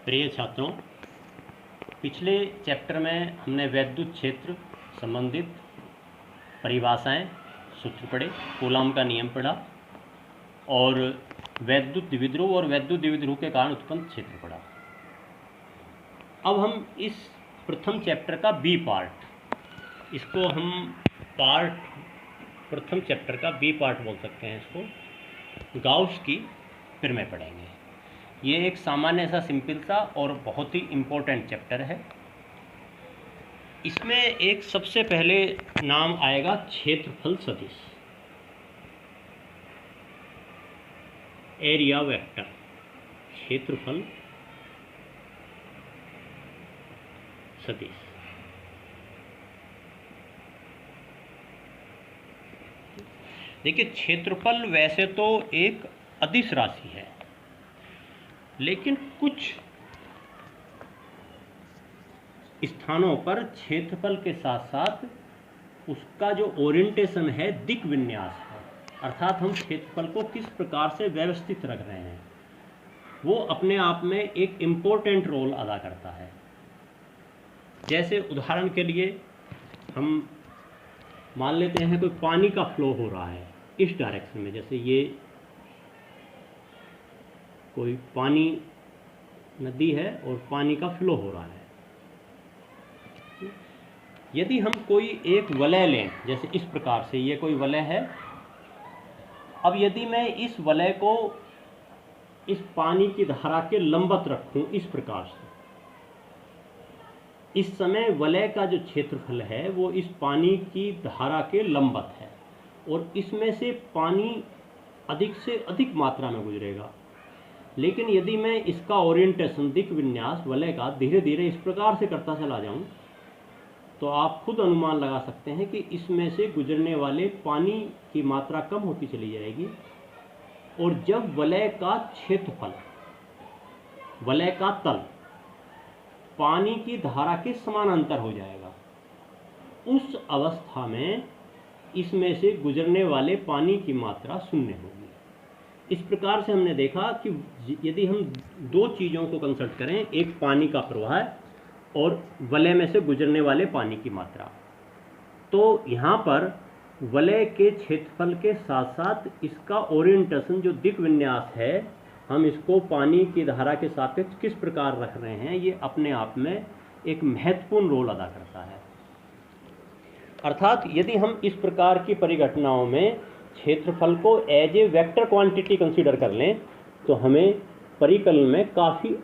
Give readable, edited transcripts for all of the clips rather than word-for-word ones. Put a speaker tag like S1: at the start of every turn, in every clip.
S1: प्रिय छात्रों, पिछले चैप्टर में हमने वैद्युत क्षेत्र संबंधित परिभाषाएं, सूत्र पढ़े, कूलॉम का नियम पढ़ा और वैद्युत द्विध्रुव और वैद्युत द्विध्रुव के कारण उत्पन्न क्षेत्र पढ़ा। अब हम इस प्रथम चैप्टर का बी पार्ट, इसको हम प्रथम चैप्टर का बी पार्ट बोल सकते हैं, इसको गाउस की प्रमेय पढ़ेंगे। ये एक सामान्य सा सिंपल सा और बहुत ही इम्पोर्टेंट चैप्टर है। इसमें एक सबसे पहले नाम आएगा क्षेत्रफल सदिश, एरिया वेक्टर, क्षेत्रफल सदिश। देखिए, क्षेत्रफल वैसे तो एक अदिश राशि है, लेकिन कुछ स्थानों पर क्षेत्रफल के साथ साथ उसका जो ओरिएंटेशन है, दिक् विन्यास है, अर्थात हम क्षेत्रफल को किस प्रकार से व्यवस्थित रख रहे हैं, वो अपने आप में एक इम्पोर्टेंट रोल अदा करता है। जैसे उदाहरण के लिए हम मान लेते हैं कोई पानी का फ्लो हो रहा है इस डायरेक्शन में, जैसे ये कोई पानी नदी है और पानी का फ्लो हो रहा है। यदि हम कोई एक वलय लें, जैसे इस प्रकार से ये कोई वलय है, अब यदि मैं इस वलय को इस पानी की धारा के लंबवत रखूं इस प्रकार से, इस समय वलय का जो क्षेत्रफल है वो इस पानी की धारा के लंबवत है और इसमें से पानी अधिक से अधिक मात्रा में गुजरेगा। लेकिन यदि मैं इसका ओरिएंटेशन, दिक् विन्यास वलय का धीरे धीरे इस प्रकार से करता चला जाऊं, तो आप खुद अनुमान लगा सकते हैं कि इसमें से गुजरने वाले पानी की मात्रा कम होती चली जाएगी और जब वलय का क्षेत्रफल, वलय का तल पानी की धारा के समानांतर हो जाएगा, उस अवस्था में इसमें से गुजरने वाले पानी की मात्रा शून्य होगी। इस प्रकार से हमने देखा कि यदि हम दो चीज़ों को कंसल्ट करें, एक पानी का प्रवाह और वलय में से गुजरने वाले पानी की मात्रा, तो यहाँ पर वलय के क्षेत्रफल के साथ साथ इसका ओरिएंटेशन जो दिक् विन्यास है, हम इसको पानी की धारा के सापेक्ष किस प्रकार रख रहे हैं, ये अपने आप में एक महत्वपूर्ण रोल अदा करता है। अर्थात यदि हम इस प्रकार की परिघटनाओं में क्षेत्रफल को as a vector quantity consider कर लें, तो हमें परिकलन में काफ़ी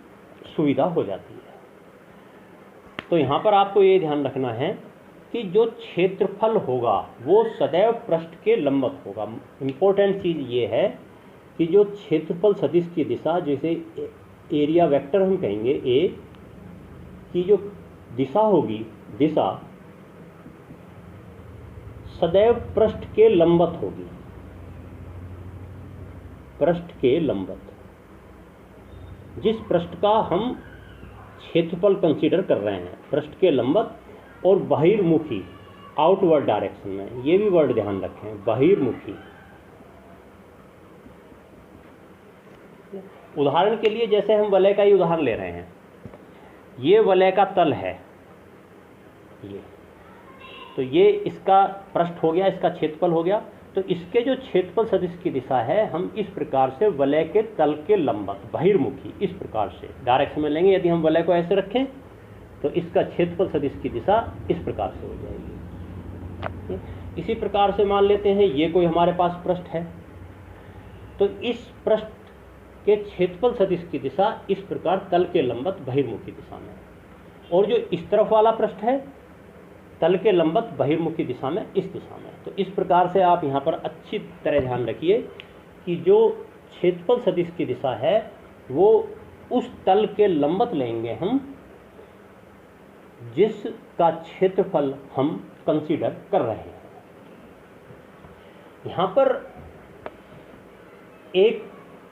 S1: सुविधा हो जाती है। तो यहाँ पर आपको ये ध्यान रखना है कि जो क्षेत्रफल होगा वो सदैव पृष्ठ के लंबवत होगा। इम्पोर्टेंट चीज़ ये है कि जो क्षेत्रफल सदिश की दिशा, जैसे एरिया वेक्टर हम कहेंगे ए की जो दिशा होगी, दिशा सदैव पृष्ठ के लंबवत होगी, पृष्ठ के लंबवत। जिस पृष्ठ का हम क्षेत्रफल कंसीडर कर रहे हैं, पृष्ठ के लंबवत और बहिर्मुखी, आउटवर्ड डायरेक्शन में, ये भी वर्ड ध्यान रखें, बहिर्मुखी। उदाहरण के लिए जैसे हम वलय का ही उदाहरण ले रहे हैं, ये वलय का तल है, ये तो ये इसका पृष्ठ हो गया, इसका क्षेत्रफल हो गया, तो इसके जो क्षेत्रफल सदिश की दिशा है, हम इस प्रकार से वलय के तल के लंबवत, बहिर्मुखी, इस प्रकार से डायरेक्शन में लेंगे। यदि हम वलय को ऐसे रखें तो इसका क्षेत्रफल सदिश की दिशा इस प्रकार से हो जाएगी। इसी प्रकार से मान लेते हैं ये कोई हमारे पास पृष्ठ है, तो इस पृष्ठ के क्षेत्रफल सदिश की दिशा इस प्रकार तल के लंबवत बहिर्मुखी दिशा में, और जो इस तरफ वाला पृष्ठ है तल के लंबवत बहिर्मुखी दिशा में, इस दिशा में। तो इस प्रकार से आप यहाँ पर अच्छी तरह ध्यान रखिए कि जो क्षेत्रफल सदिश की दिशा है वो उस तल के लंबवत लेंगे हम जिसका क्षेत्रफल हम कंसीडर कर रहे हैं। यहाँ पर एक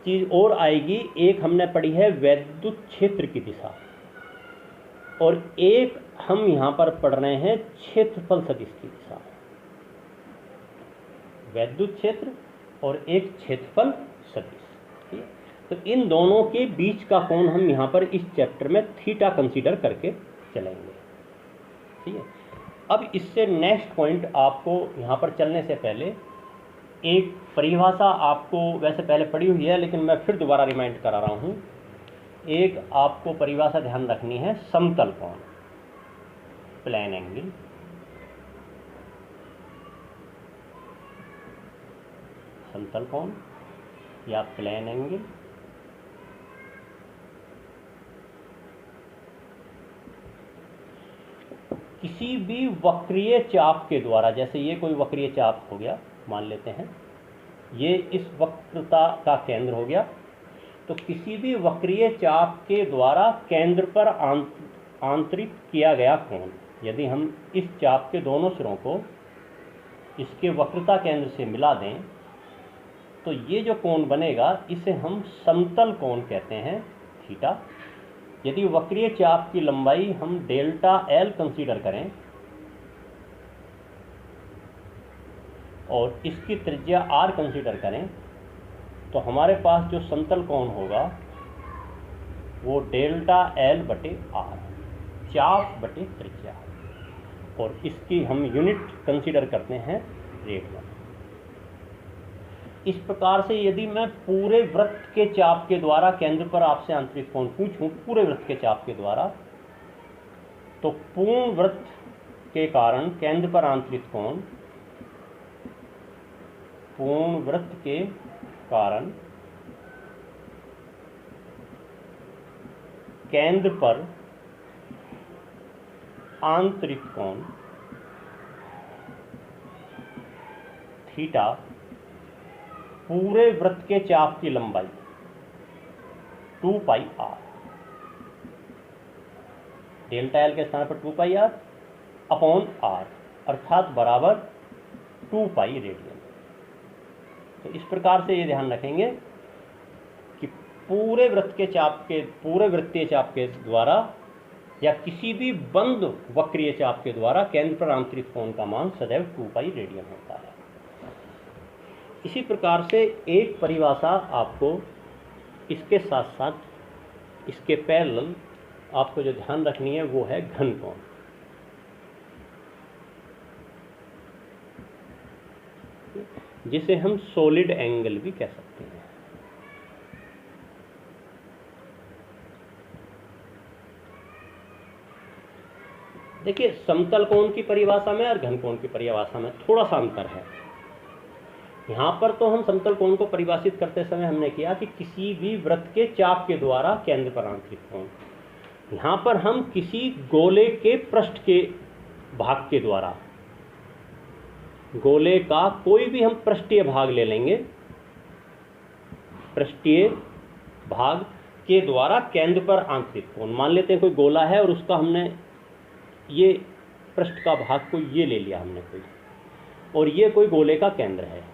S1: चीज और आएगी, एक हमने पढ़ी है वैद्युत क्षेत्र की दिशा, और एक हम यहाँ पर पढ़ रहे हैं क्षेत्रफल सदिश की दिशा। वैद्युत क्षेत्र और एक क्षेत्रफल सदिश। तो इन दोनों के बीच का कोण हम यहाँ पर इस चैप्टर में थीटा कंसीडर करके चलेंगे। ठीक है, अब इससे नेक्स्ट पॉइंट आपको यहाँ पर चलने से पहले एक परिभाषा आपको वैसे पहले पढ़ी हुई है, लेकिन मैं फिर दोबारा रिमाइंड करा रहा हूँ। एक आपको परिभाषा ध्यान रखनी है, समतल कोण, प्लेन एंगल। समतल कोण या प्लेन एंगल किसी भी वक्रीय चाप के द्वारा, जैसे ये कोई वक्रीय चाप हो गया, मान लेते हैं ये इस वक्रता का केंद्र हो गया, तो किसी भी वक्रीय चाप के द्वारा केंद्र पर आंतरित किया गया कोण, यदि हम इस चाप के दोनों सिरों को इसके वक्रता केंद्र से मिला दें तो ये जो कोण बनेगा इसे हम समतल कोण कहते हैं, थीटा। यदि वक्रीय चाप की लंबाई हम डेल्टा एल कंसीडर करें और इसकी त्रिज्या आर कंसीडर करें तो हमारे पास जो समतल कोण होगा वो डेल्टा एल बटे आर, चाप बटे त्रिज्या, और इसकी हम यूनिट कंसीडर करते हैं रेडियन। इस प्रकार से यदि मैं पूरे वृत्त के चाप के द्वारा केंद्र पर आपसे आंतरिक कोण पूछूं, पूरे वृत्त के चाप के द्वारा, तो पूर्ण वृत्त के कारण केंद्र पर आंतरिक कोण, पूर्ण वृत्त के कारण केंद्र पर आंतरिक कोण थीटा पूरे वृत्त के चाप की लंबाई 2 पाई आर, डेल्टा एल के स्थान पर 2 पाई आर अपॉन आर, अर्थात बराबर 2 पाई रेडियन। तो इस प्रकार से ये ध्यान रखेंगे कि पूरे वृत्त के चाप के, पूरे वृत्तीय चाप के द्वारा या किसी भी बंद वक्रीय चाप के द्वारा केंद्र पर आंतरिक कोण का मान सदैव 2 पाई रेडियन होता है। इसी प्रकार से एक परिभाषा आपको इसके साथ साथ इसके पैरेलल आपको जो ध्यान रखनी है वो है घन कोण। जिसे हम सॉलिड एंगल भी कह सकते हैं। देखिए, समतल कोण की परिभाषा में और घन कोण की परिभाषा में थोड़ा सा अंतर है। यहाँ पर तो हम समतल कोण को परिभाषित करते समय हमने किया कि किसी भी वृत्त के चाप के द्वारा केंद्र पर आंतरिक कोण। यहाँ पर हम किसी गोले के पृष्ठ के भाग के द्वारा, गोले का कोई भी हम पृष्ठीय भाग ले लेंगे, पृष्ठीय भाग के द्वारा केंद्र पर आंतरिक कोण, मान लेते हैं कोई गोला है और उसका हमने ये पृष्ठ का भाग को ये ले लिया हमने कोई, और ये कोई गोले का केंद्र है।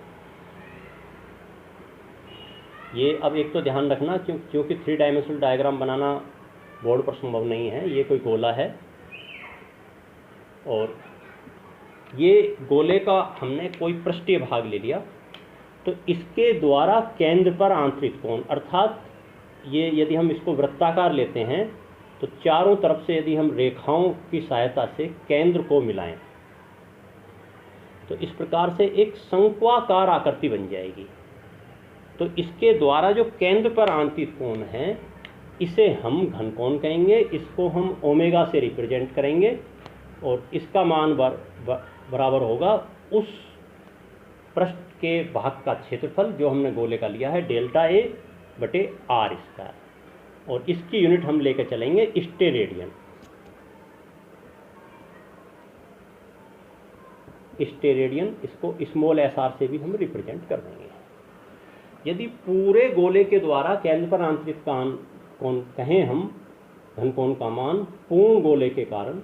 S1: ये अब एक तो ध्यान रखना क्योंकि 3 डायमेंशनल डायग्राम बनाना बोर्ड पर संभव नहीं है। ये कोई गोला है और ये गोले का हमने कोई पृष्ठीय भाग ले लिया, तो इसके द्वारा केंद्र पर आंतरिक कोण, अर्थात ये यदि हम इसको वृत्ताकार लेते हैं तो चारों तरफ से यदि हम रेखाओं की सहायता से केंद्र को मिलाएं तो इस प्रकार से एक शंक्वाकार आकृति बन जाएगी। तो इसके द्वारा जो केंद्र पर आंतरिक कोण है इसे हम घन कोण कहेंगे। इसको हम ओमेगा से रिप्रेजेंट करेंगे और इसका मान बराबर होगा उस पृष्ठ के भाग का क्षेत्रफल जो हमने गोले का लिया है, डेल्टा ए बटे आर स्क्वायर, और इसकी यूनिट हम लेकर चलेंगे स्टेरेडियन। स्टेरेडियन, इसको स्मॉल एस आर से भी हम रिप्रेजेंट कर देंगे। यदि पूरे गोले के द्वारा केंद्र पर आंतरिक कोण कहें हम, घन कोण का मान पूर्ण गोले के कारण,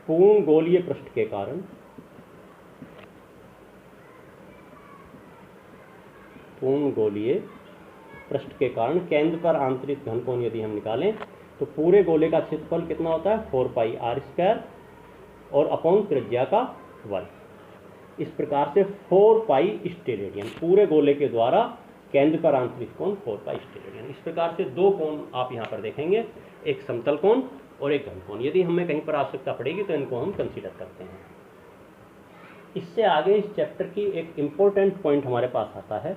S1: पूर्ण गोलीय पृष्ठ के कारण, पूर्ण गोलीय पृष्ठ के कारण केंद्र पर आंतरिक घन कोण यदि हम निकालें तो पूरे गोले का क्षेत्रफल कितना होता है, 4 पाई आर स्क्वायर और अपॉन त्रिज्या का वर्ग। इस प्रकार से 4 पाई स्टेरेडियन पूरे गोले के द्वारा केंद्र पर आंतरिक कोण 4 पाई स्टेरेडियन। इस प्रकार से दो कोण आप यहाँ पर देखेंगे, एक समतल कोण और एक घन कोण। यदि हमें कहीं पर आवश्यकता पड़ेगी तो इनको हम कंसीडर करते हैं। इससे आगे इस चैप्टर की एक इम्पोर्टेंट पॉइंट हमारे पास आता है,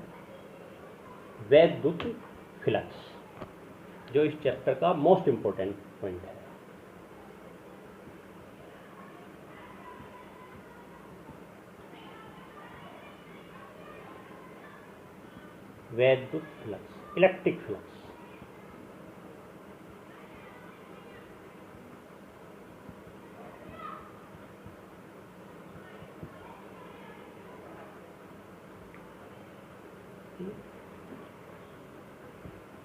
S1: वैद्युत फ्लक्स, जो इस चैप्टर का मोस्ट इम्पोर्टेंट पॉइंट है। वैद्युत फ्लक्स, इलेक्ट्रिक फ्लक्स।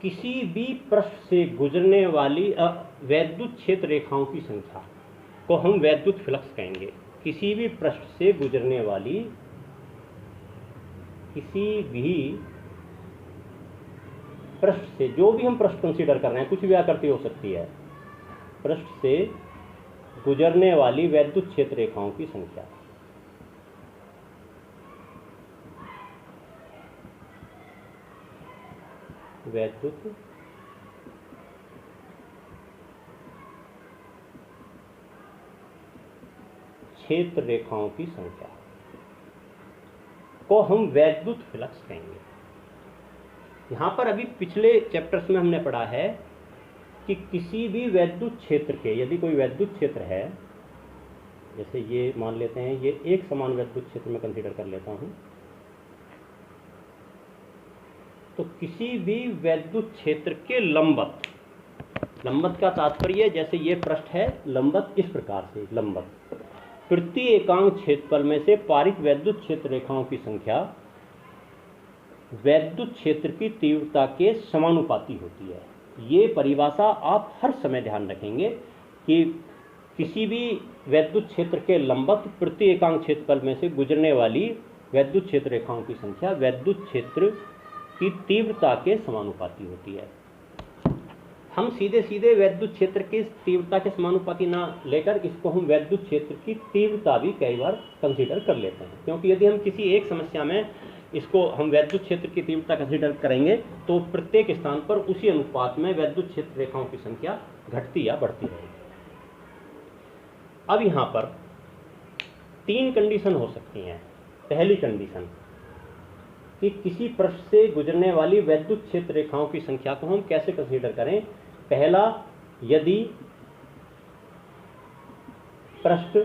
S1: किसी भी पृष्ठ से गुजरने वाली वैद्युत क्षेत्र रेखाओं की संख्या को हम वैद्युत फ्लक्स कहेंगे। किसी भी पृष्ठ से गुजरने वाली किसी भी पृष्ठ से, जो भी हम पृष्ठ कंसीडर कर रहे हैं, कुछ भी आकृति हो सकती है, पृष्ठ से गुजरने वाली वैद्युत क्षेत्र रेखाओं की संख्या। वैद्युत क्षेत्र रेखाओं की संख्या को हम वैद्युत फ्लक्स कहेंगे। यहां पर अभी पिछले चैप्टर्स में हमने पढ़ा है कि किसी भी वैद्युत क्षेत्र के, यदि कोई वैद्युत क्षेत्र है, जैसे ये मान लेते हैं, ये एक समान वैद्युत क्षेत्र में कंसीडर कर लेता हूं, तो किसी भी वैद्युत क्षेत्र के लंबत, लंबत का तात्पर्य जैसे ये पृष्ठ है, लंबत इस प्रकार से, लंबत प्रति एकांक क्षेत्रफल में से पारित वैद्युत क्षेत्र रेखाओं की संख्या वैद्युत क्षेत्र की तीव्रता के समानुपाती होती है। ये परिभाषा आप हर समय ध्यान रखेंगे कि किसी भी वैद्युत क्षेत्र के लंबत प्रति एकांक क्षेत्रफल में से गुजरने वाली वैद्युत क्षेत्र रेखाओं की संख्या वैद्युत क्षेत्र की तीव्रता के समानुपाती होती है। हम सीधे सीधे वैद्युत क्षेत्र की तीव्रता के समानुपाती ना लेकर इसको हम वैद्युत क्षेत्र की तीव्रता भी कई बार कंसीडर कर लेते हैं, क्योंकि यदि हम किसी एक समस्या में इसको हम वैद्युत क्षेत्र की तीव्रता कंसीडर करेंगे तो प्रत्येक स्थान पर उसी अनुपात में वैद्युत क्षेत्र रेखाओं की संख्या घटती या बढ़ती रहेगी। अब यहाँ पर तीन कंडीशन हो सकती हैं। पहली कंडीशन कि किसी पृष्ठ से गुजरने वाली वैद्युत क्षेत्र रेखाओं की संख्या को हम कैसे कंसीडर करें। पहला, यदि पृष्ठ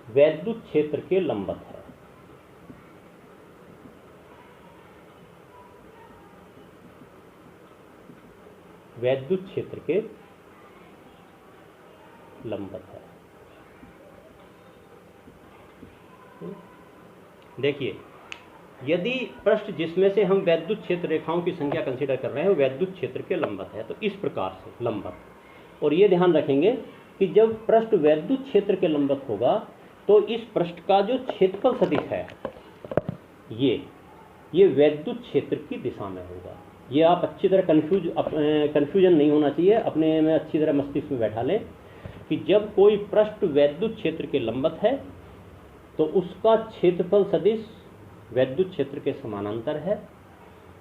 S1: वैद्युत क्षेत्र के लंबत है, वैद्युत क्षेत्र के लंबत है। देखिए, यदि पृष्ठ जिसमें से हम वैद्युत क्षेत्र रेखाओं की संख्या कंसीडर कर रहे हैं वैद्युत क्षेत्र के लंबत है, तो इस प्रकार से लंबत, और ये ध्यान रखेंगे कि जब पृष्ठ वैद्युत क्षेत्र के लंबत होगा तो इस पृष्ठ का जो क्षेत्रफल सदिश है ये वैद्युत क्षेत्र की दिशा में होगा। ये आप अच्छी तरह कन्फ्यूजन नहीं होना चाहिए, अपने में अच्छी तरह मस्तिष्क में बैठा लें कि जब कोई पृष्ठ वैद्युत क्षेत्र के लंबत है तो उसका क्षेत्रफल सदिश वैद्युत क्षेत्र के समानांतर है,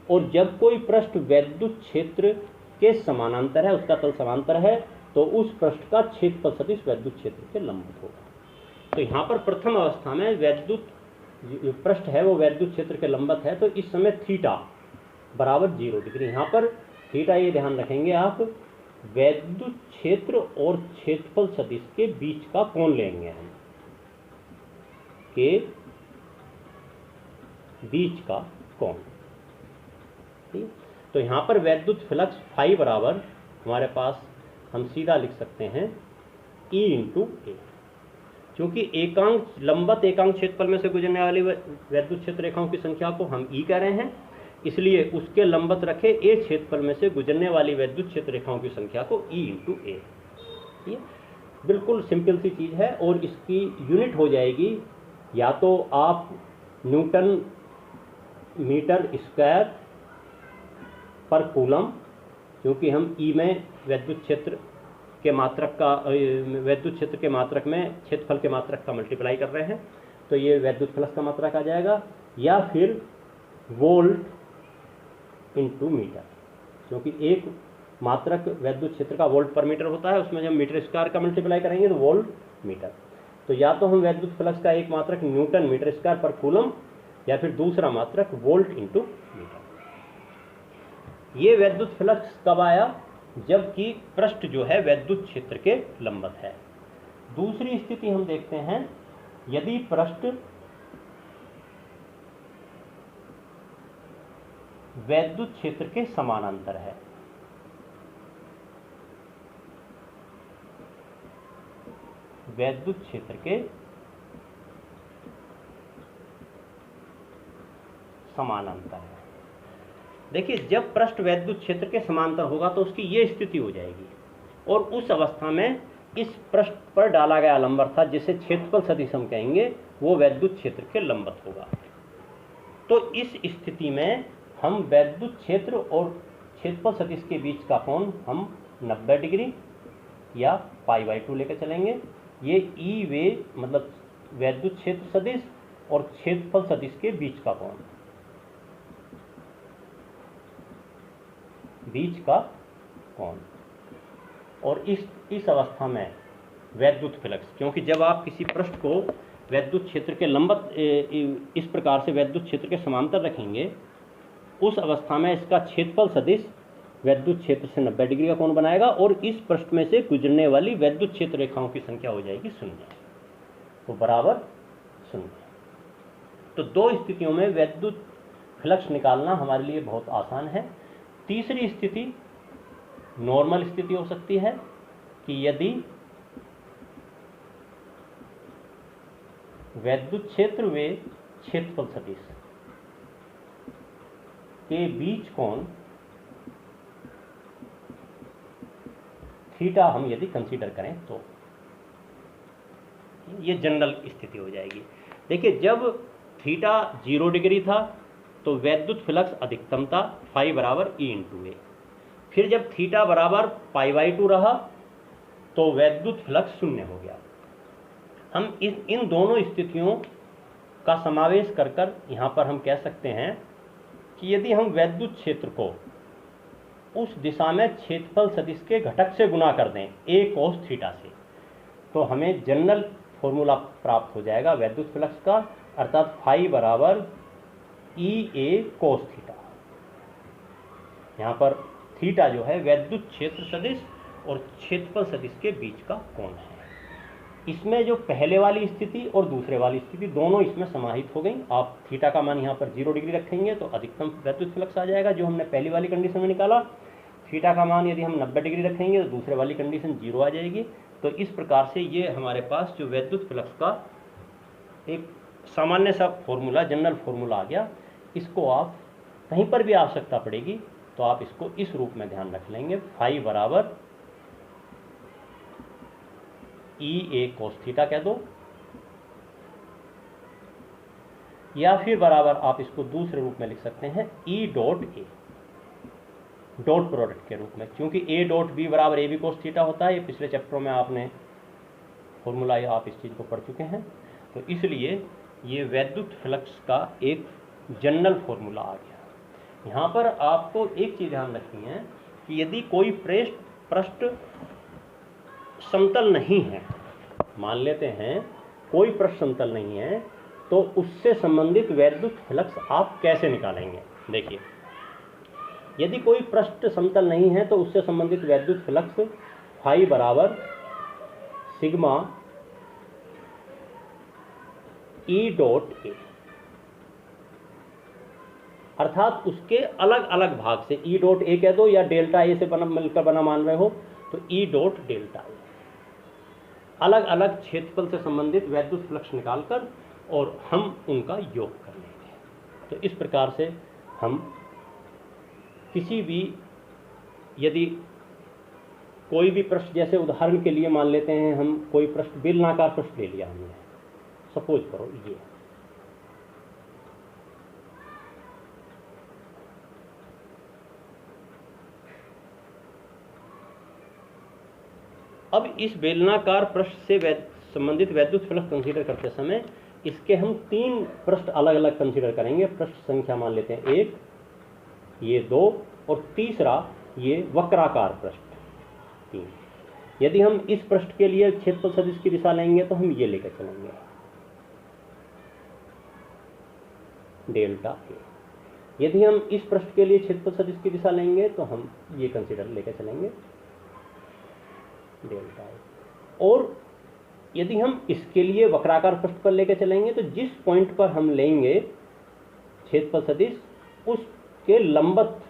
S1: और जब कोई पृष्ठ वैद्युत क्षेत्र के समानांतर है, उसका तल समांतर है, तो उस पृष्ठ का क्षेत्रफल सदिश वैद्युत क्षेत्र के लंबवत होगा। तो यहाँ पर प्रथम अवस्था में वैद्युत पृष्ठ है वो वैद्युत क्षेत्र के लंबत है, तो इस समय थीटा बराबर 0 डिग्री। यहाँ पर थीटा, ये ध्यान रखेंगे आप, वैद्युत क्षेत्र और क्षेत्रफल सदिश के बीच का कोण लेंगे हम, के बीच का कोण। ठीक, तो यहाँ पर वैद्युत फ्लक्स फाई बराबर हमारे पास हम सीधा लिख सकते हैं E × A, क्योंकि एकांक लंबत एकांक क्षेत्रफल में से गुजरने वाली वैद्युत क्षेत्र रेखाओं की संख्या को हम E कह रहे हैं, इसलिए उसके लंबत रखे A क्षेत्रफल में से गुजरने वाली वैद्युत क्षेत्र रेखाओं की संख्या को E × A। ये बिल्कुल सिंपल सी चीज़ है, और इसकी यूनिट हो जाएगी या तो आप न्यूटन मीटर स्क्वायर पर कूलम, क्योंकि हम ई में वैद्युत क्षेत्र के मात्रक का वैद्युत क्षेत्र के मात्रक में क्षेत्रफल के मात्रक का मल्टीप्लाई कर रहे हैं, तो ये वैद्युत फ्लक्स का मात्रक आ जाएगा, या फिर वोल्ट इंटू मीटर, क्योंकि एक मात्रक वैद्युत क्षेत्र का वोल्ट पर मीटर होता है, उसमें जब मीटर स्क्वायर का मल्टीप्लाई करेंगे तो वोल्ट मीटर। तो या तो हम वैद्युत फ्लक्स का एक मात्रक न्यूटन मीटर स्क्वायर पर कूलम, या फिर दूसरा मात्रक वोल्ट इंटू मीटर। ये वैद्युत फ्लक्स कब आया? जबकि पृष्ठ जो है वैद्युत क्षेत्र के लंबवत है। दूसरी स्थिति हम देखते हैं, यदि पृष्ठ वैद्युत क्षेत्र के समानांतर है, वैद्युत क्षेत्र के समानांतर है। देखिए, जब पृष्ठ वैद्युत क्षेत्र के समांतर होगा तो उसकी ये स्थिति हो जाएगी, और उस अवस्था में इस पृष्ठ पर डाला गया लंबर था, जिसे क्षेत्रफल सदिश हम कहेंगे, वो वैद्युत क्षेत्र के लंबवत होगा। तो इस स्थिति में हम वैद्युत क्षेत्र और क्षेत्रफल सदिश के बीच का कोण हम 90 डिग्री या π/2 लेकर चलेंगे। ये ई वे मतलब वैद्युत क्षेत्र सदिश और क्षेत्रफल सदिश के बीच का कोण, और इस अवस्था में वैद्युत फ्लक्स, क्योंकि जब आप किसी पृष्ठ को वैद्युत क्षेत्र के लंबवत इस प्रकार से वैद्युत क्षेत्र के समांतर रखेंगे, उस अवस्था में इसका क्षेत्रफल सदिश वैद्युत क्षेत्र से 90 डिग्री का कोण बनाएगा, और इस पृष्ठ में से गुजरने वाली वैद्युत क्षेत्र रेखाओं की संख्या हो जाएगी 0, तो बराबर 0। तो दो स्थितियों में वैद्युत फ्लक्स निकालना हमारे लिए बहुत आसान है। तीसरी स्थिति नॉर्मल स्थिति हो सकती है कि यदि वैद्युत क्षेत्र व क्षेत्रफल सदिश के बीच कोण थीटा हम यदि कंसीडर करें तो ये जनरल स्थिति हो जाएगी। देखिए, जब थीटा 0 डिग्री था तो वैद्युत फ्लक्स अधिकतम था, फाई बराबर ई इंटू ए। फिर जब थीटा बराबर π/2 रहा तो वैद्युत फ्लक्स 0 हो गया। हम इन दोनों स्थितियों का समावेश कर कर यहाँ पर हम कह सकते हैं कि यदि हम वैद्युत क्षेत्र को उस दिशा में क्षेत्रफल सदिश के घटक से गुणा कर दें a cos थीटा से, तो हमें जनरल फॉर्मूला प्राप्त हो जाएगा वैद्युत फ्लक्स का, अर्थात फाई बराबर ई ए कोस थीटा। यहाँ पर थीटा जो है वैद्युत क्षेत्र सदिश और क्षेत्रफल सदिश के बीच का कोण है। इसमें जो पहले वाली स्थिति और दूसरे वाली स्थिति दोनों इसमें समाहित हो गई। आप थीटा का मान यहाँ पर 0 डिग्री रखेंगे तो अधिकतम वैद्युत फ्लक्स आ जाएगा, जो हमने पहली वाली कंडीशन में निकाला। थीटा का मान यदि हम 90 डिग्री रखेंगे तो दूसरे वाली कंडीशन 0 आ जाएगी। तो इस प्रकार से ये हमारे पास जो वैद्युत फ्लक्स का एक सामान्य सा फॉर्मूला, जनरल फॉर्मूला आ गया। इसको आप कहीं पर भी आवश्यकता पड़ेगी तो आप इसको इस रूप में ध्यान रख लेंगे, फाई बराबर ई ए कोस थीटा कह दो, या फिर बराबर आप इसको दूसरे रूप में लिख सकते हैं E dot A, dot product के रूप में, क्योंकि ए डॉट बी बराबर ए बी कोस थीटा होता है। ये पिछले चैप्टरों में आपने फॉर्मूला, आप इस चीज़ को पढ़ चुके हैं। तो इसलिए ये वैद्युत फ्लक्स का एक जनरल फॉर्मूला आ गया। यहाँ पर आपको एक चीज़ ध्यान रखनी है कि यदि कोई पृष्ठ समतल नहीं है, मान लेते हैं कोई पृष्ठ समतल नहीं है, तो उससे संबंधित वैद्युत फ्लक्स आप कैसे निकालेंगे? देखिए, यदि कोई पृष्ठ समतल नहीं है तो उससे संबंधित वैद्युत फ्लक्स फाई बराबर सिग्मा ई डॉट ए, अर्थात उसके अलग अलग भाग से ई डॉट ए कह दो या डेल्टा ए से मिलकर बना मान रहे हो तो ई डॉट डेल्टा ए, अलग अलग क्षेत्रफल से संबंधित वैद्युत फ्लक्स निकालकर और हम उनका योग कर लेंगे। तो इस प्रकार से हम किसी भी, यदि कोई भी पृष्ठ, जैसे उदाहरण के लिए मान लेते हैं हम कोई पृष्ठ, बेलनाकार पृष्ठ ले लिया हमने, सपोज करो ये, अब इस बेलनाकार पृष्ठ से संबंधित वैद्युत फ्लक्स कंसीडर करते समय इसके हम 3 पृष्ठ अलग अलग कंसीडर करेंगे। पृष्ठ संख्या मान लेते हैं 1, ये 2 और तीसरा ये वक्राकार पृष्ठ 3। यदि हम इस पृष्ठ के लिए क्षेत्रफल सदिश की दिशा लेंगे तो हम ये लेकर चलेंगे डेल्टा ए। यदि हम इस पृष्ठ के लिए क्षेत्रफल सदिश की दिशा लेंगे तो हम ये कंसीडर लेकर चलेंगे डेल्टा ए। और यदि हम इसके लिए वक्राकार पृष्ठ पर लेकर चलेंगे तो जिस पॉइंट पर हम लेंगे क्षेत्रफल सदिश उसके लंबवत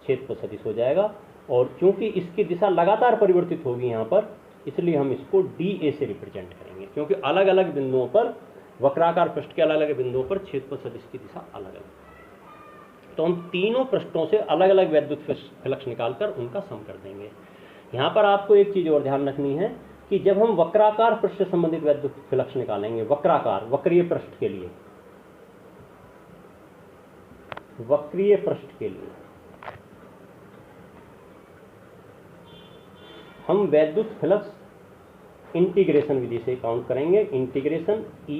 S1: क्षेत्रफल सदिश हो जाएगा। और चूंकि इसकी दिशा लगातार परिवर्तित होगी यहाँ पर, इसलिए हम इसको DA से रिप्रेजेंट करेंगे, क्योंकि अलग अलग बिंदुओं पर वक्राकार पृष्ठ के अलग अलग बिंदुओं पर क्षेत्रफल सदिश की दिशा अलग अलग। तो हम तीनों पृष्ठों से अलग अलग वैद्युत फ्लक्स निकालकर उनका सम कर देंगे। यहाँ पर आपको एक चीज और ध्यान रखनी है कि जब हम वक्राकार पृष्ठ से संबंधित वैद्युत फ्लक्स निकालेंगे, वक्रीय पृष्ठ के लिए, वक्रीय पृष्ठ के लिए हम वैद्युत फ्लक्स इंटीग्रेशन विधि से काउंट करेंगे, इंटीग्रेशन E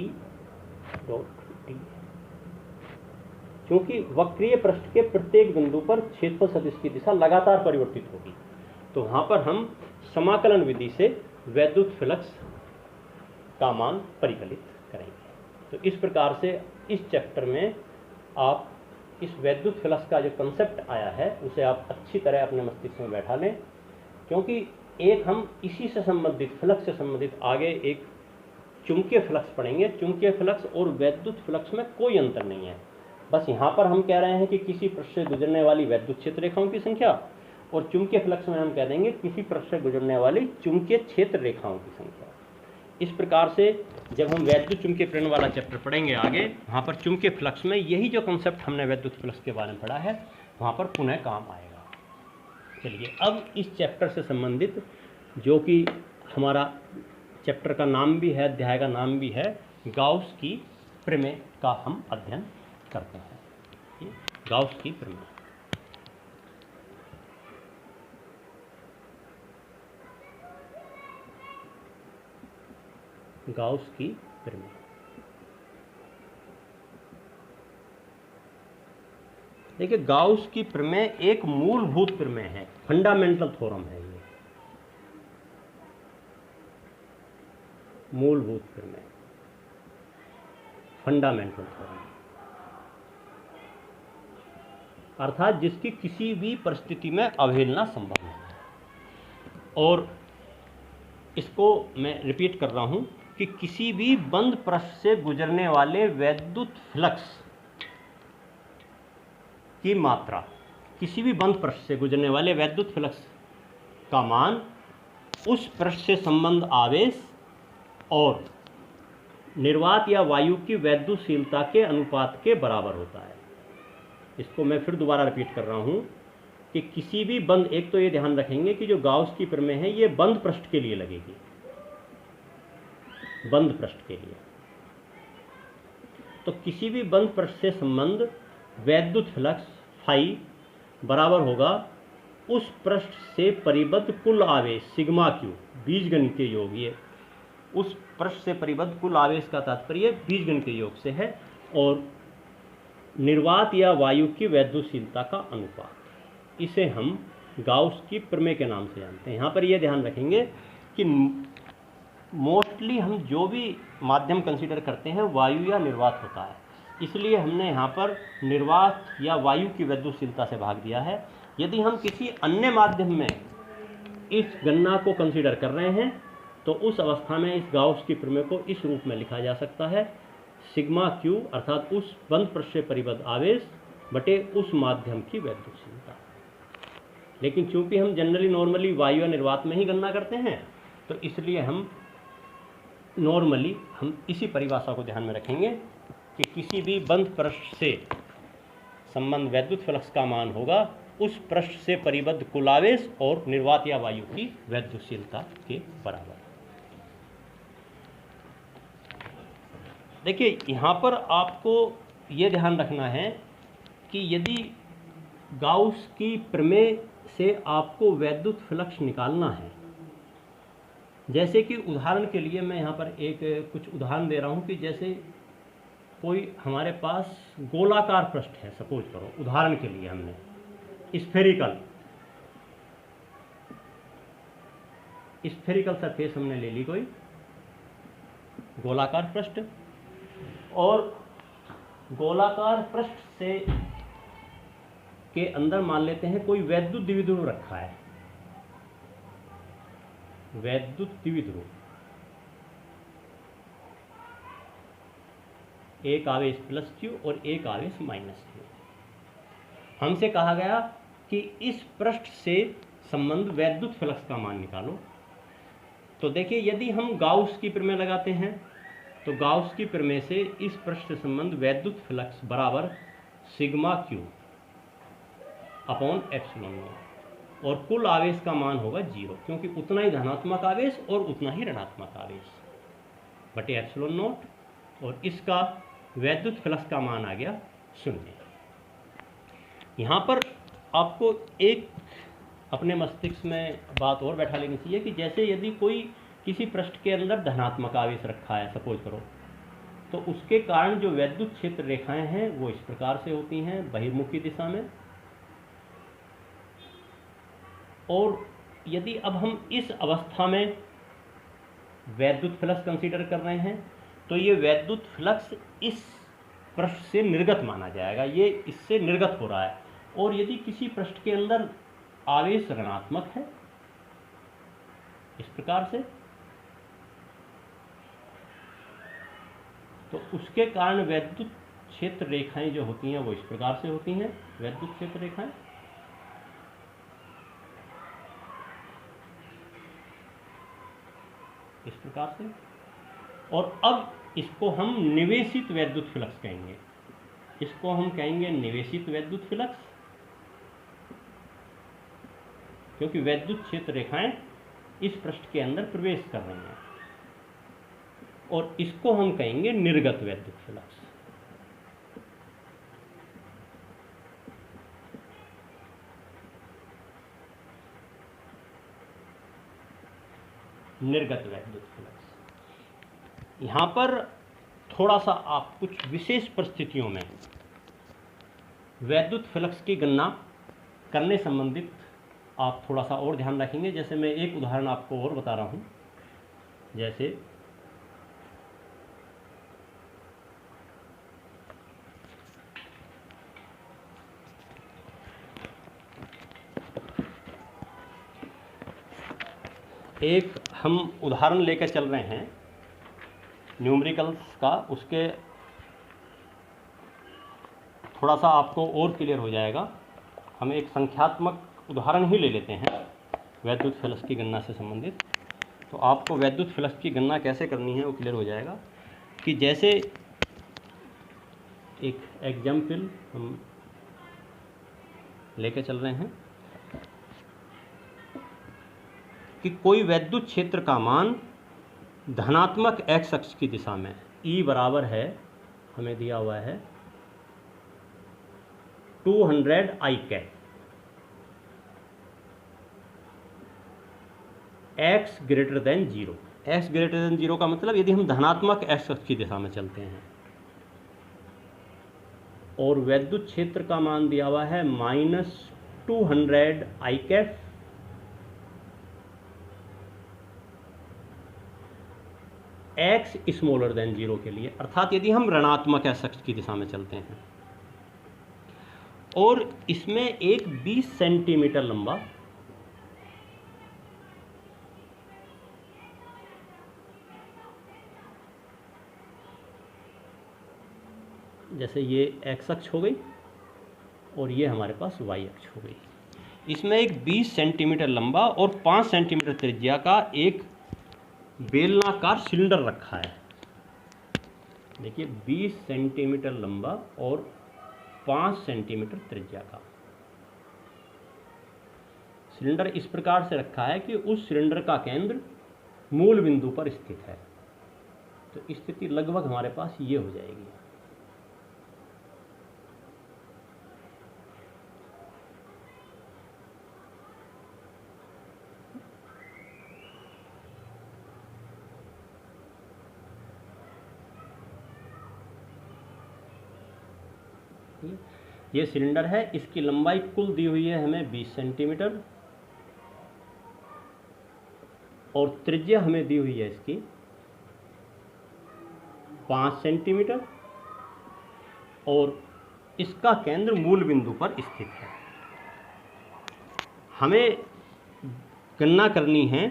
S1: डॉट डी। क्योंकि वक्रीय पृष्ठ के प्रत्येक बिंदु पर क्षेत्रफल सदिश की दिशा लगातार परिवर्तित होगी, तो वहां पर हम समाकलन विधि से वैद्युत फ्लक्स का मान परिकलित करेंगे। तो इस प्रकार से इस चैप्टर में आप इस वैद्युत फ्लक्स का जो कंसेप्ट आया है उसे आप अच्छी तरह अपने मस्तिष्क में बैठा लें, क्योंकि एक हम इसी से संबंधित फ्लक्स से संबंधित आगे एक चुंबकीय फ्लक्स पढ़ेंगे। चुंबकीय फ्लक्स और वैद्युत फ्लक्स में कोई अंतर नहीं है, बस यहाँ पर हम कह रहे हैं कि किसी पृष्ठ से गुजरने वाली वैद्युत क्षेत्र रेखाओं की संख्या, और चुंबकीय फ्लक्स में हम कह देंगे किसी पृष्ठ से गुजरने वाली चुंबकीय क्षेत्र रेखाओं की संख्या। इस प्रकार से जब हम वैद्युत चुंबकीय प्रेरण वाला चैप्टर पढ़ेंगे आगे, वहाँ पर चुंबकीय फ्लक्स में यही जो कंसेप्ट हमने वैद्युत फ्लक्स के बारे में पढ़ा है वहाँ पर पुनः काम आएगा। चलिए अब इस चैप्टर से संबंधित, जो कि हमारा चैप्टर का नाम भी है, अध्याय का नाम भी है, गाउस की प्रमेय का हम अध्ययन करते हैं। गाउस की प्रमेय, गाउस की प्रमेय। देखिए, गाउस की प्रमेय एक मूलभूत प्रमेय है, फंडामेंटल थ्योरम है। ये मूलभूत प्रमेय, फंडामेंटल थ्योरम, अर्थात जिसकी किसी भी परिस्थिति में अवहेलना संभव नहीं है। और इसको मैं रिपीट कर रहा हूं कि किसी भी बंद पृष्ठ से गुजरने वाले वैद्युत फ्लक्स की मात्रा, किसी भी बंद पृष्ठ से गुजरने वाले वैद्युत फ्लक्स का मान उस पृष्ठ से संबंध आवेश और निर्वात या वायु की वैद्युतशीलता के अनुपात के बराबर होता है। इसको मैं फिर दोबारा रिपीट कर रहा हूं कि किसी भी बंद, एक तो ये ध्यान रखेंगे कि जो गाउस की प्रमेय है ये बंद पृष्ठ के लिए लगेगी, बंद पृष्ठ के लिए। तो किसी भी बंद पृष्ठ से संबंध वैद्युत फ्लक्स फाई बराबर होगा उस पृष्ठ से परिबद्ध कुल आवेश सिग्मा क्यू, बीजगणितीय योग। ये उस पृष्ठ से परिबद्ध कुल आवेश का तात्पर्य बीजगणितीय योग से है, और निर्वात या वायु की वैद्युतशीलता का अनुपात, इसे हम गाउस की प्रमेय के नाम से जानते हैं। यहाँ पर यह ध्यान रखेंगे कि मोस्टली हम जो भी माध्यम कंसीडर करते हैं वायु या निर्वात होता है, इसलिए हमने यहाँ पर निर्वात या वायु की वैद्युतशीलता से भाग दिया है। यदि हम किसी अन्य माध्यम में इस गणना को कंसीडर कर रहे हैं तो उस अवस्था में इस गाउस की प्रमेय को इस रूप में लिखा जा सकता है, सिग्मा क्यू अर्थात उस बंद पृष्ठ से परिबद्ध आवेश बटे उस माध्यम की वैद्युतशीलता। लेकिन चूंकि हम जनरली नॉर्मली वायु या निर्वात में ही गणना करते हैं, तो इसलिए हम नॉर्मली हम इसी परिभाषा को ध्यान में रखेंगे कि किसी भी बंद पृष्ठ से संबंध वैद्युत फ्लक्स का मान होगा उस पृष्ठ से परिबद्ध कुल आवेश और निर्वात या वायु की वैद्युतशीलता के बराबर। देखिए, यहाँ पर आपको ये ध्यान रखना है कि यदि गाउस की प्रमेय से आपको वैद्युत फ्लक्स निकालना है जैसे कि उदाहरण के लिए मैं यहाँ पर एक कुछ उदाहरण दे रहा हूँ कि जैसे कोई हमारे पास गोलाकार पृष्ठ है, सपोज करो उदाहरण के लिए हमने स्फेरिकल सरफेस हमने ले ली, कोई गोलाकार पृष्ठ, और गोलाकार पृष्ठ से के अंदर मान लेते हैं कोई वैद्युत द्विध्रुव रखा है, वैद्युत द्विध्रुव, एक आवेश प्लस Q और एक आवेश माइनस Q। हमसे कहा गया कि इस पृष्ठ से संबंध वैद्युत फ्लक्स का मान निकालो। तो देखिए, यदि हम गाउस की प्रमेय लगाते हैं तो गाउस की प्रमेय से इस पृष्ठ से संबंध वैद्युत फ्लक्स बराबर sigma Q upon epsilon not, और कुल आवेश का मान होगा 0, क्योंकि उतना ही धनात्मक आवेश और उतना ही ऋणात्मक आवेश बटे एप्सिलॉन नॉट, और इसका वैद्युत फ्लक्स का मान आ गया 0। यहाँ पर आपको एक अपने मस्तिष्क में बात और बैठा लेनी चाहिए कि जैसे यदि कोई किसी पृष्ठ के अंदर धनात्मक आवेश रखा है सपोज करो, तो उसके कारण जो वैद्युत क्षेत्र रेखाएं हैं वो इस प्रकार से होती हैं बहिर्मुखी दिशा में। और यदि अब हम इस अवस्था में वैद्युत फ्लक्स कंसीडर कर रहे हैं तो ये वैद्युत फ्लक्स इस पृष्ठ से निर्गत माना जाएगा, ये इससे निर्गत हो रहा है। और यदि किसी पृष्ठ के अंदर आवेश ऋणात्मक है इस प्रकार से, तो उसके कारण वैद्युत क्षेत्र रेखाएं जो होती हैं वो इस प्रकार से होती हैं, वैद्युत क्षेत्र रेखाएं। इस प्रकार से। और अब इसको हम निवेशित वैद्युत फ्लक्स कहेंगे, इसको हम कहेंगे निवेशित वैद्युत फ्लक्स, क्योंकि वैद्युत क्षेत्र रेखाएं इस पृष्ठ के अंदर प्रवेश कर रही हैं। और इसको हम कहेंगे निर्गत वैद्युत फ्लक्स। निर्गत वैद्युत फ्लक्स। यहाँ पर थोड़ा सा आप कुछ विशेष परिस्थितियों में वैद्युत फ्लक्स की गणना करने संबंधित आप थोड़ा सा और ध्यान रखेंगे। जैसे मैं एक उदाहरण आपको और बता रहा हूँ, जैसे एक हम उदाहरण लेकर चल रहे हैं न्यूमेरिकल्स का, उसके थोड़ा सा आपको और क्लियर हो जाएगा। हम एक संख्यात्मक उदाहरण ही ले लेते हैं वैद्युत फ्लक्स की गणना से संबंधित, तो आपको वैद्युत फ्लक्स की गणना कैसे करनी है वो क्लियर हो जाएगा। कि जैसे एक एग्जाम्पल हम लेकर चल रहे हैं कि कोई वैद्युत क्षेत्र का मान धनात्मक एक्स अक्ष की दिशा में E बराबर है, हमें दिया हुआ है 200 I cap, x greater than 0। x greater than 0 का मतलब यदि हम धनात्मक एक्स अक्ष की दिशा में चलते हैं, और वैद्युत क्षेत्र का मान दिया हुआ है -200 I cap, x smaller than 0 के लिए, अर्थात यदि हम ऋणात्मक एक्स अक्ष की दिशा में चलते हैं, और इसमें एक 20 सेंटीमीटर लंबा जैसे ये एक्स अक्ष हो गई और ये हमारे पास वाई अक्ष हो गई, इसमें एक 20 सेंटीमीटर लंबा और 5 सेंटीमीटर त्रिज्या का एक बेलनाकार सिलेंडर रखा है। देखिए 20 सेंटीमीटर लंबा और 5 सेंटीमीटर त्रिज्या का सिलेंडर इस प्रकार से रखा है कि उस सिलेंडर का केंद्र मूल बिंदु पर स्थित है। तो स्थिति लगभग हमारे पास ये हो जाएगी। ये सिलेंडर है, इसकी लंबाई कुल दी हुई है हमें 20 सेंटीमीटर और त्रिज्या हमें दी हुई है इसकी 5 सेंटीमीटर और इसका केंद्र मूल बिंदु पर स्थित है। हमें गणना करनी है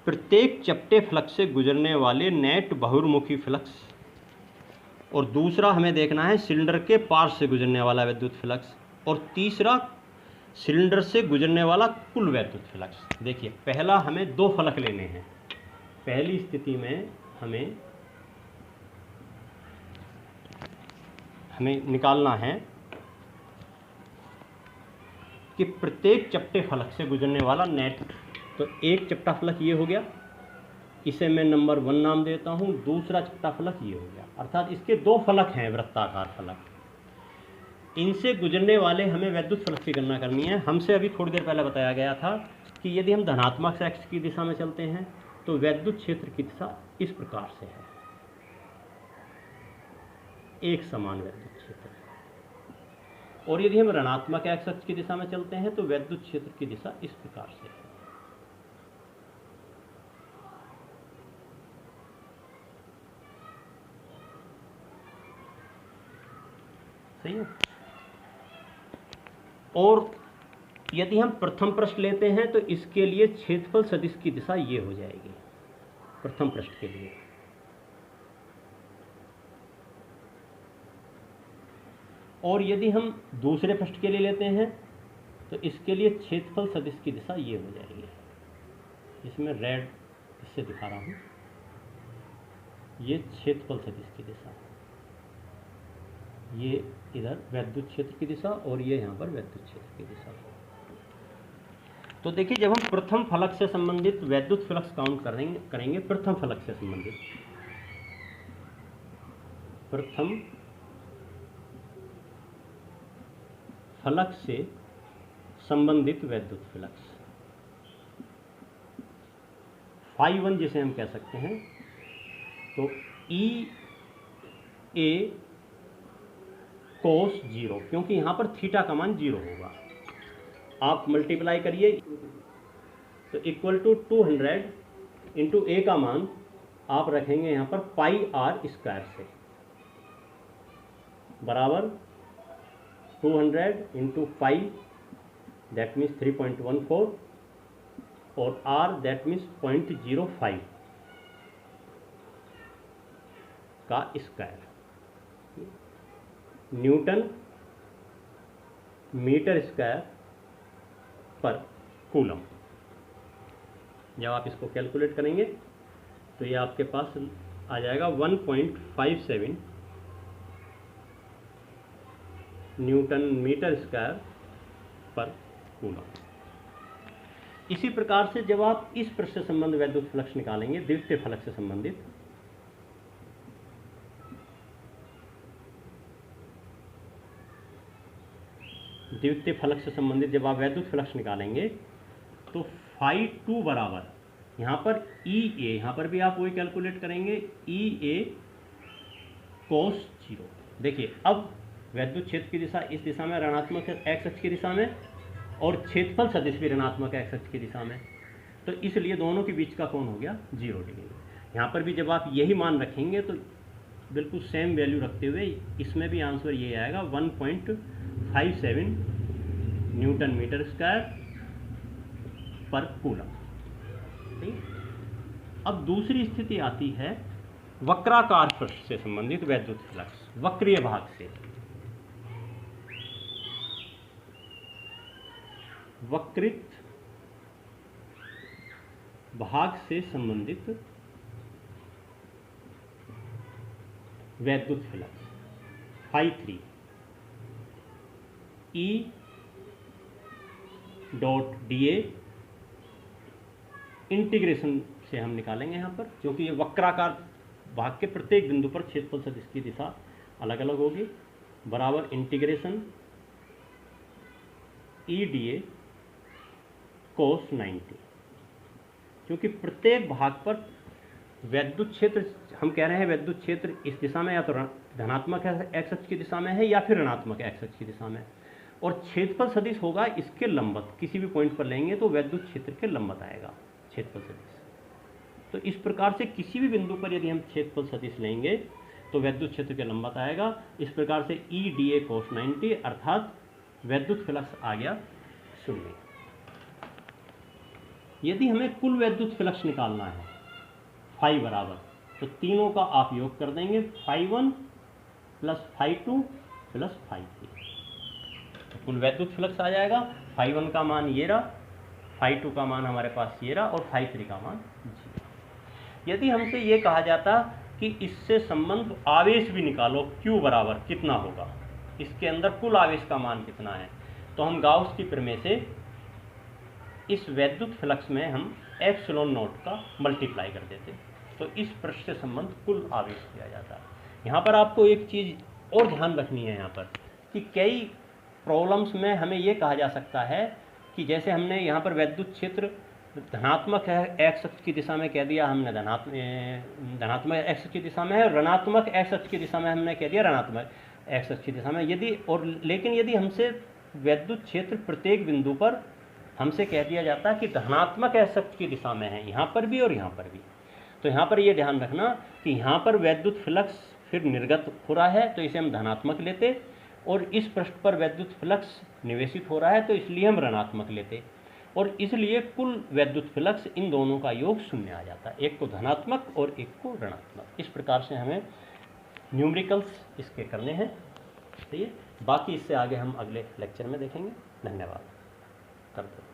S1: प्रत्येक चपटे फ्लक्स से गुजरने वाले नेट बहुर्मुखी फ्लक्स और दूसरा हमें देखना है सिलेंडर के पार से गुजरने वाला विद्युत फ्लक्स और तीसरा सिलेंडर से गुजरने वाला कुल विद्युत फ्लक्स। देखिए, पहला हमें 2 फलक लेने हैं। पहली स्थिति में हमें निकालना है कि प्रत्येक चपटे फलक से गुजरने वाला नेट। तो एक चपटा फलक ये हो गया, इसे मैं नंबर 1 नाम देता हूँ। दूसरा चपटा फलक ये हो गया, अर्थात इसके 2 फलक हैं वृत्ताकार फलक। इनसे गुजरने वाले हमें वैद्युत फ्लक्स की गणना करनी है। हमसे अभी थोड़ी देर पहले बताया गया था कि यदि हम धनात्मक एक्स की दिशा में चलते हैं तो वैद्युत क्षेत्र की दिशा इस प्रकार से है, एक समान वैद्युत क्षेत्र। और यदि हम ऋणात्मक एक्स अक्ष की दिशा में चलते हैं तो वैद्युत क्षेत्र की दिशा इस प्रकार से है। सही है। और यदि हम प्रथम पृष्ठ लेते हैं तो इसके लिए क्षेत्रफल सदिश की दिशा ये हो जाएगी प्रथम पृष्ठ के लिए। और यदि हम दूसरे पृष्ठ के लिए लेते हैं तो इसके लिए क्षेत्रफल सदिश की दिशा ये हो जाएगी। इसमें रेड इससे दिखा रहा हूं, ये क्षेत्रफल सदिश की दिशा, ये इधर वैद्युत क्षेत्र की दिशा और ये यहाँ पर वैद्युत क्षेत्र की दिशा। तो देखिए, जब हम प्रथम फलक से संबंधित वैद्युत फ्लक्स काउंट करेंगे प्रथम फलक से संबंधित, प्रथम फलक से संबंधित वैद्युत फ्लक्स φ1 जिसे हम कह सकते हैं, तो ई ए कोस 0, क्योंकि यहाँ पर थीटा का मान 0 होगा। आप मल्टीप्लाई करिए तो इक्वल टू 200 इंटू ए का मान आप रखेंगे यहाँ पर πr² से, बराबर 200 इंटू पाई दैट मीन्स 3.14 और r दैट मीन्स 0.05 का स्क्वायर, न्यूटन मीटर स्क्वायर पर कूलम। जब आप इसको कैलकुलेट करेंगे तो ये आपके पास आ जाएगा 1.57 न्यूटन मीटर स्क्वायर पर कूलम। इसी प्रकार से जब आप इस पृष्ठ से संबंध वैद्युत फ्लक्स निकालेंगे द्वितीय फलक से संबंधित, द्वितीय फलक से संबंधित जब आप वैद्युत फ्लक्स निकालेंगे तो φ2 बराबर यहाँ पर ई ए, यहाँ पर भी आप वही कैलकुलेट करेंगे ई ए कोस 0। देखिए, अब वैद्युत क्षेत्र की दिशा इस दिशा में ऋणात्मक एक्स अक्ष की दिशा में और क्षेत्रफल सदिश भी ऋणात्मक एक्स अक्ष की दिशा में, तो इसलिए दोनों के बीच का कोण हो गया 0 डिग्री। यहाँ पर भी जब आप यही मान रखेंगे तो बिल्कुल सेम वैल्यू रखते हुए इसमें भी आंसर ये आएगा 1.57 न्यूटन मीटर स्क्वायर पर कूलम। ठीक। अब दूसरी स्थिति आती है वक्राकार पृष्ठ से संबंधित वैद्युत फ्लक्स, वक्रीय भाग से। वक्रित भाग से संबंधित वैद्युत flux φ3 E dot da integration से हम निकालेंगे यहाँ पर, क्योंकि ये वक्राकार भाग के प्रत्येक बिंदु पर क्षेत्रफल सदिश की दिशा अलग अलग होगी, बराबर इंटीग्रेशन E da कोस 90, क्योंकि प्रत्येक भाग पर वैद्युत क्षेत्र, हम कह रहे हैं वैद्युत क्षेत्र इस दिशा में या तो धनात्मक एक्स अक्ष की दिशा में है या फिर ऋणात्मक एक्स अक्ष की दिशा में, और क्षेत्रफल सदिश होगा इसके लंबवत, किसी भी पॉइंट पर लेंगे तो वैद्युत क्षेत्र के लंबवत आएगा क्षेत्रफल सदिश। तो इस प्रकार से किसी भी बिंदु पर यदि हम क्षेत्रफल सदिश लेंगे तो वैद्युत क्षेत्र के लंबवत आएगा। इस प्रकार से ई डी ए cos 90 अर्थात वैद्युत फ्लक्स आ गया 0। यदि हमें कुल वैद्युत फ्लक्स निकालना है फाई बराबर, तो तीनों का आप योग कर देंगे, φ1 प्लस φ2 प्लस φ3, तो कुल वैद्युत फ्लक्स आ जाएगा। φ1 का मान ये रहा, φ2 का मान हमारे पास ये रहा और φ3 का मान 0। यदि हमसे ये कहा जाता कि इससे संबंध आवेश भी निकालो, Q बराबर कितना होगा, इसके अंदर कुल आवेश का मान कितना है, तो हम गाउस की प्रमेय से इस वैद्युत फ्लक्स में हम एप्सिलॉन नॉट का मल्टीप्लाई कर देते, तो इस पृष्ठ से संबंध कुल आवेश किया जाता है। यहाँ पर आपको एक चीज़ और ध्यान रखनी है यहाँ पर कि कई प्रॉब्लम्स में हमें ये कहा जा सकता है कि जैसे हमने यहाँ पर वैद्युत क्षेत्र धनात्मक है एक्स अक्ष की दिशा में कह दिया हमने धनात्मक एक्स अक्ष की दिशा में है, ऋणात्मक एक्स अक्ष की दिशा में हमने कह दिया ऋणात्मक एक्स अक्ष की दिशा में। यदि और लेकिन यदि हमसे वैद्युत क्षेत्र प्रत्येक बिंदु पर हमसे कह दिया जाता है कि धनात्मक एक्स अक्ष की दिशा में है, यहाँ पर भी और यहाँ पर भी, तो यहाँ पर ये ध्यान रखना कि यहाँ पर वैद्युत फ्लक्स फिर निर्गत हो रहा है तो इसे हम धनात्मक लेते, और इस पृष्ठ पर वैद्युत फ्लक्स निवेशित हो रहा है तो इसलिए हम ऋणात्मक लेते, और इसलिए कुल वैद्युत फ्लक्स इन दोनों का योग 0 आ जाता है, एक को धनात्मक और एक को ऋणात्मक। इस प्रकार से हमें न्यूमेरिकल्स इसके करने हैं। ठीक है, बाकी इससे आगे हम अगले लेक्चर में देखेंगे। धन्यवाद। करते